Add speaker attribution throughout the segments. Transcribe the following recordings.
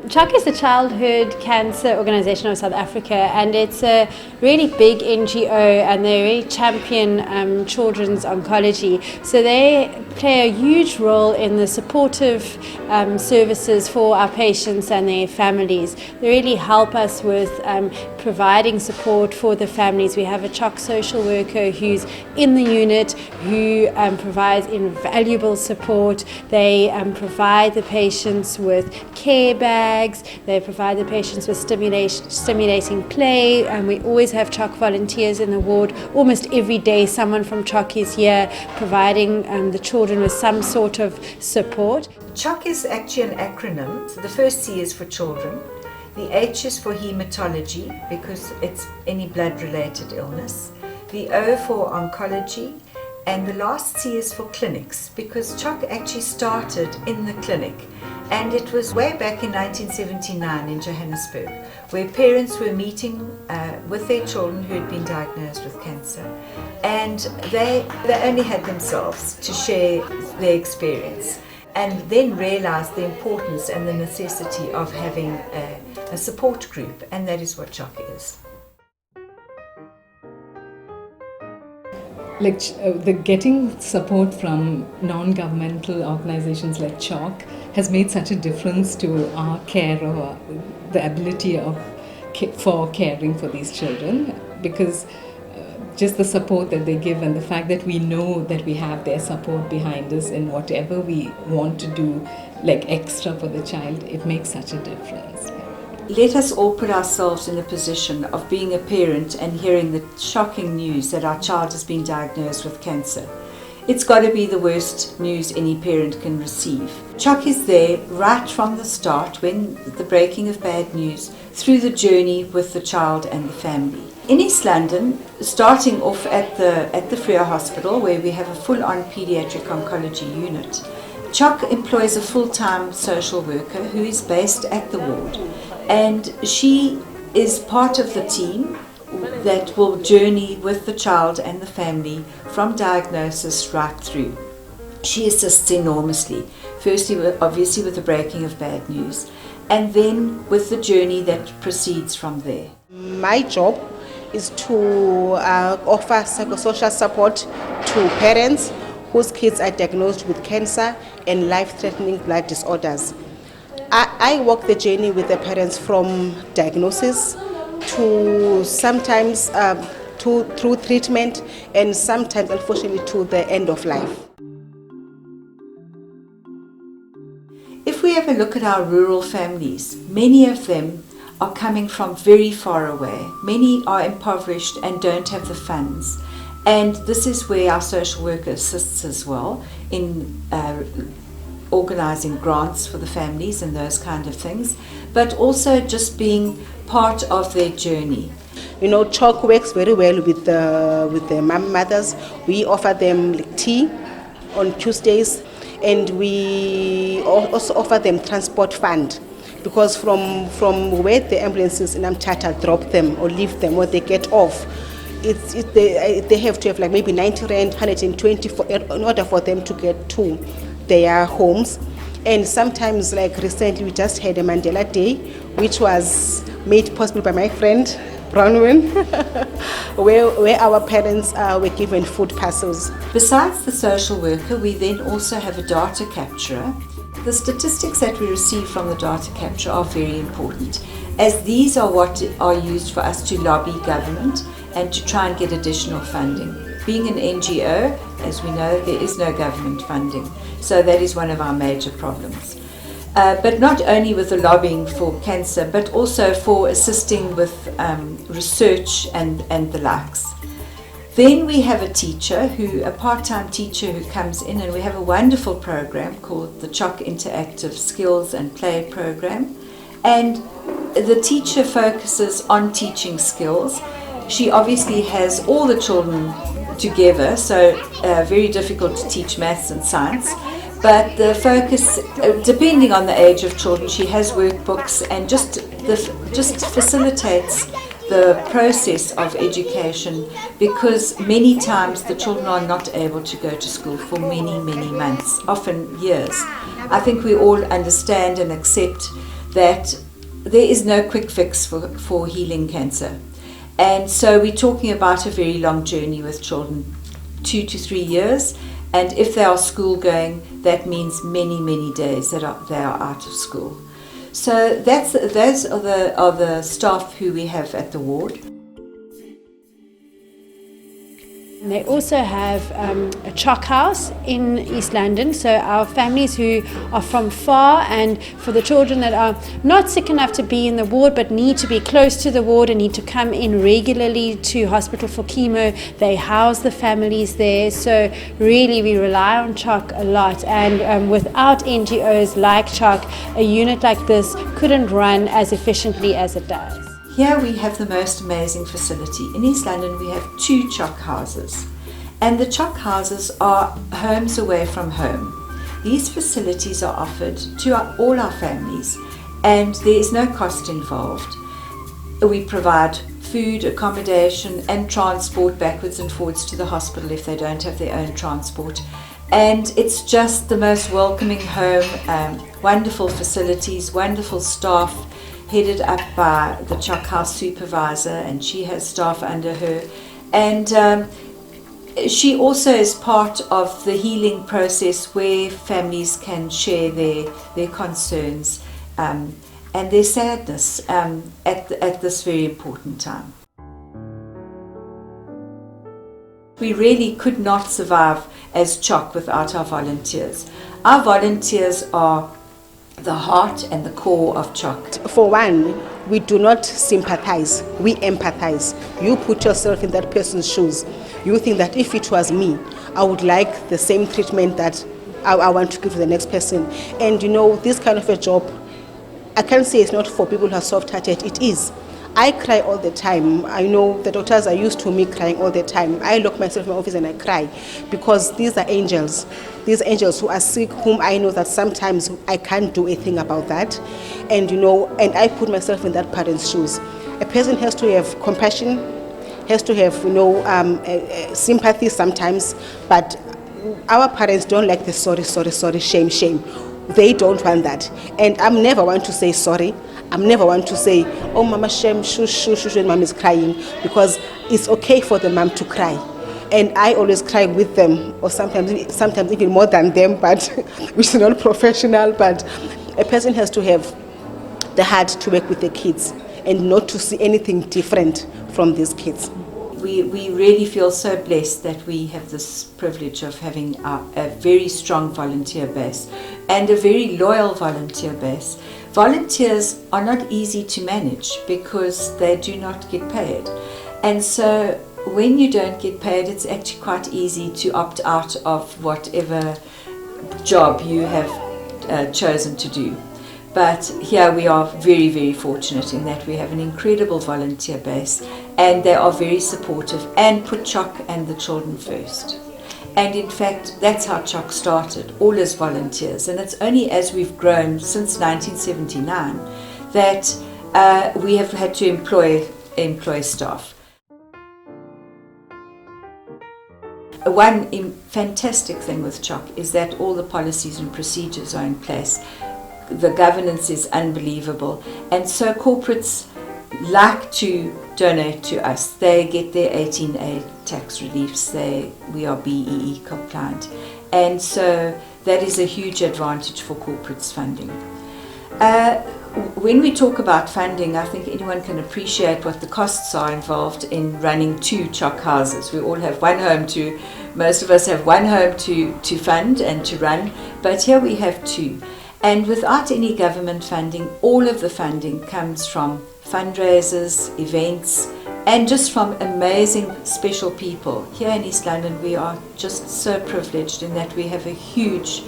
Speaker 1: CHOC is the Childhood Cancer Organisation of South Africa, and it's a really big NGO, and they really champion children's oncology. So they play a huge role in the supportive services for our patients and their families. They really help us with providing support for the families. We have a CHOC social worker who's in the unit who provides invaluable support. They provide the patients with care bags, they provide the patients with stimulating play, and we always have CHOC volunteers in the ward. Almost every day someone from CHOC is here providing the children with some sort of support.
Speaker 2: CHOC is actually an acronym. So the first C is for children, the H is for hematology because it's any blood-related illness, the O for oncology, and the last C is for clinics, because CHOC actually started in the clinic, and it was way back in 1979 in Johannesburg, where parents were meeting with their children who had been diagnosed with cancer, and they only had themselves to share their experience, and then realized the importance and the necessity of having a support group, and that is what CHOC is.
Speaker 3: The getting support from non-governmental organizations like CHOC has made such a difference to our care or the ability for caring for these children, because just the support that they give and the fact that we know that we have their support behind us in whatever we want to do, like extra for the child, it makes such a difference.
Speaker 2: Let us all put ourselves in the position of being a parent and hearing the shocking news that our child has been diagnosed with cancer. It's got to be the worst news any parent can receive. CHOC is there right from the start, when the breaking of bad news, through the journey with the child and the family. In East London, starting off at the Freer Hospital, where we have a full-on paediatric oncology unit, CHOC employs a full-time social worker who is based at the ward, and she is part of the team that will journey with the child and the family from diagnosis right through. She assists enormously, firstly obviously with the breaking of bad news, and then with the journey that proceeds from there.
Speaker 4: My job is to offer psychosocial support to parents whose kids are diagnosed with cancer and life-threatening blood disorders. I walk the journey with the parents from diagnosis to sometimes through treatment, and sometimes unfortunately to the end of life.
Speaker 2: If we have a look at our rural families, many of them are coming from very far away. Many are impoverished and don't have the funds. And this is where our social worker assists as well in organising grants for the families and those kind of things, but also just being part of their journey.
Speaker 4: You know, CHOC works very well with the mothers. We offer them tea on Tuesdays, and we also offer them transport fund, because from where the ambulances in Amtata drop them or leave them or they get off, they have to have like maybe 90 rand, 120 in order for them to get to their homes. And sometimes, like recently, we just had a Mandela Day, which was made possible by my friend Bronwyn, where our parents were given food parcels.
Speaker 2: Besides the social worker, we then also have a data capturer. The statistics that we receive from the data capture are very important, as these are what are used for us to lobby government and to try and get additional funding. Being an NGO, as we know, there is no government funding, so that is one of our major problems. But not only with the lobbying for cancer, but also for assisting with research and the likes. Then we have a part-time teacher who comes in, and we have a wonderful program called the CHOC Interactive Skills and Play program. And the teacher focuses on teaching skills. She obviously has all the children together, so very difficult to teach maths and science. But the focus, depending on the age of children, she has workbooks and just facilitates the process of education, because many times the children are not able to go to school for many months, often years. I think we all understand and accept that there is no quick fix for healing cancer. And so we're talking about a very long journey with children, 2 to 3 years. And if they are school going, that means many, many days that they are out of school. So those are the staff who we have at the ward.
Speaker 1: They also have a CHOC house in East London, so our families who are from far, and for the children that are not sick enough to be in the ward but need to be close to the ward and need to come in regularly to hospital for chemo, they house the families there. So really we rely on CHOC a lot, and without NGOs like CHOC, a unit like this couldn't run as efficiently as it does.
Speaker 2: Here we have the most amazing facility. In East London we have 2 CHOC houses, and the CHOC houses are homes away from home. These facilities are offered to all our families, and there is no cost involved. We provide food, accommodation and transport backwards and forwards to the hospital if they don't have their own transport. And it's just the most welcoming home, wonderful facilities, wonderful staff, headed up by the CHOC house supervisor, and she has staff under her. And she also is part of the healing process where families can share their concerns and their sadness at this very important time. We really could not survive as CHOC without our volunteers. Our volunteers are the heart and the core of CHOC.
Speaker 4: For one, we do not sympathize, we empathize. You put yourself in that person's shoes. You think that if it was me, I would like the same treatment that I want to give to the next person. And you know, this kind of a job, I can't say it's not for people who are soft-hearted, it is. I cry all the time. I know the doctors are used to me crying all the time. I lock myself in my office and I cry because these are angels. These angels who are sick, whom I know that sometimes I can't do a thing about that. And you know, and I put myself in that parent's shoes. A person has to have compassion, has to have, you know, sympathy sometimes, but our parents don't like the sorry, sorry, sorry, shame, shame. They don't want that. And I'm never one to say sorry. I'm never one to say, oh mama, shame, shush, shush, shush, when mom is crying, because it's okay for the mom to cry. And I always cry with them, or sometimes even more than them, but which is not professional. But a person has to have the heart to work with the kids and not to see anything different from these kids.
Speaker 2: We really feel so blessed that we have this privilege of having a very strong volunteer base and a very loyal volunteer base. Volunteers are not easy to manage because they do not get paid. And so when you don't get paid, it's actually quite easy to opt out of whatever job you have chosen to do. But here we are very, very fortunate in that we have an incredible volunteer base, and they are very supportive and put CHOC and the children first. And in fact, that's how CHOC started, all as volunteers. And it's only as we've grown since 1979 that we have had to employ staff. One fantastic thing with CHOC is that all the policies and procedures are in place. The governance is unbelievable, and so corporates like to donate to us. They get their 18A tax reliefs. We are BEE compliant, and so that is a huge advantage for corporates funding. When we talk about funding, I think anyone can appreciate what the costs are involved in running 2 CHOC houses. We all have one home most of us have one home to fund and to run, but here we have 2. And without any government funding, all of the funding comes from fundraisers, events, and just from amazing special people. Here in East London, we are just so privileged in that we have a huge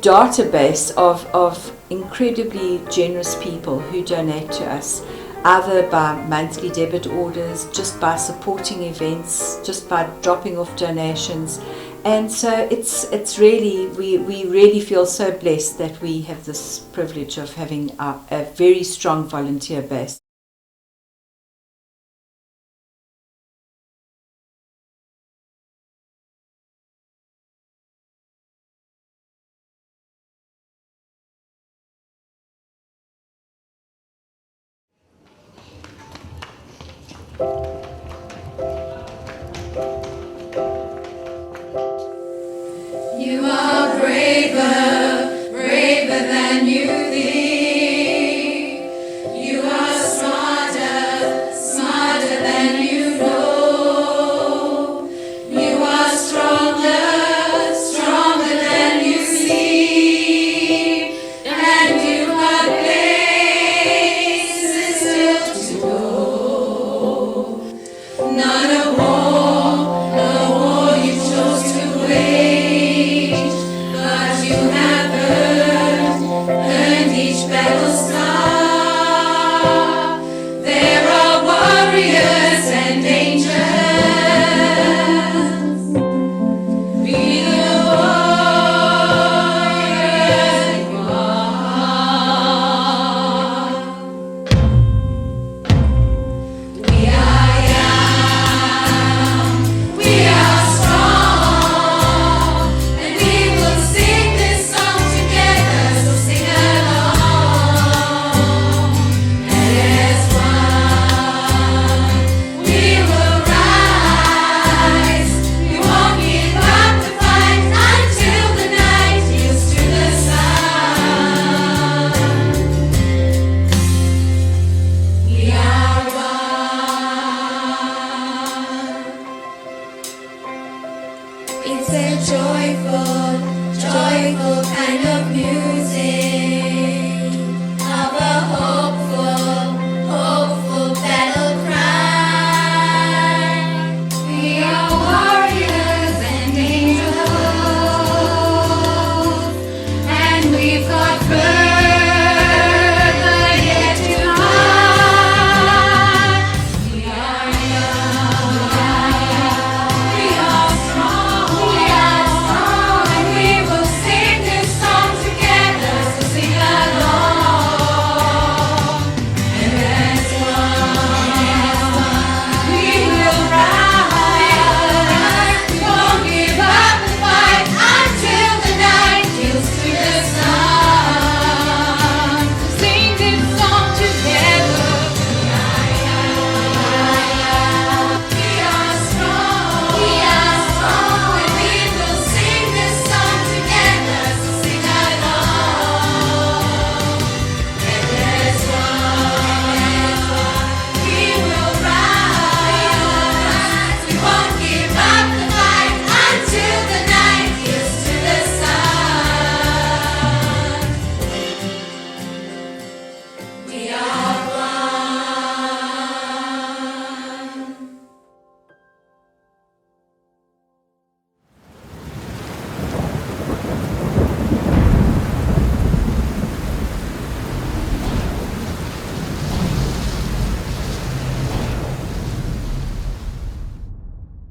Speaker 2: database of incredibly generous people who donate to us, either by monthly debit orders, just by supporting events, just by dropping off donations. And so it's really, we really feel so blessed that we have this privilege of having a very strong volunteer base.
Speaker 5: You are braver, braver than you think. You are smarter, smarter than you know. You are stronger, stronger than you seem. And you've got places still to go. Not a war you chose to wage. But you have earned each battle scar. There are warriors and angels. Be the warrior you are. We are young, we are strong, and we will sing this song together, so sing along. And as one, we will rise. We won't give up the fight until the night yields to the sun. We are one. It's a joyful, joyful kind of music.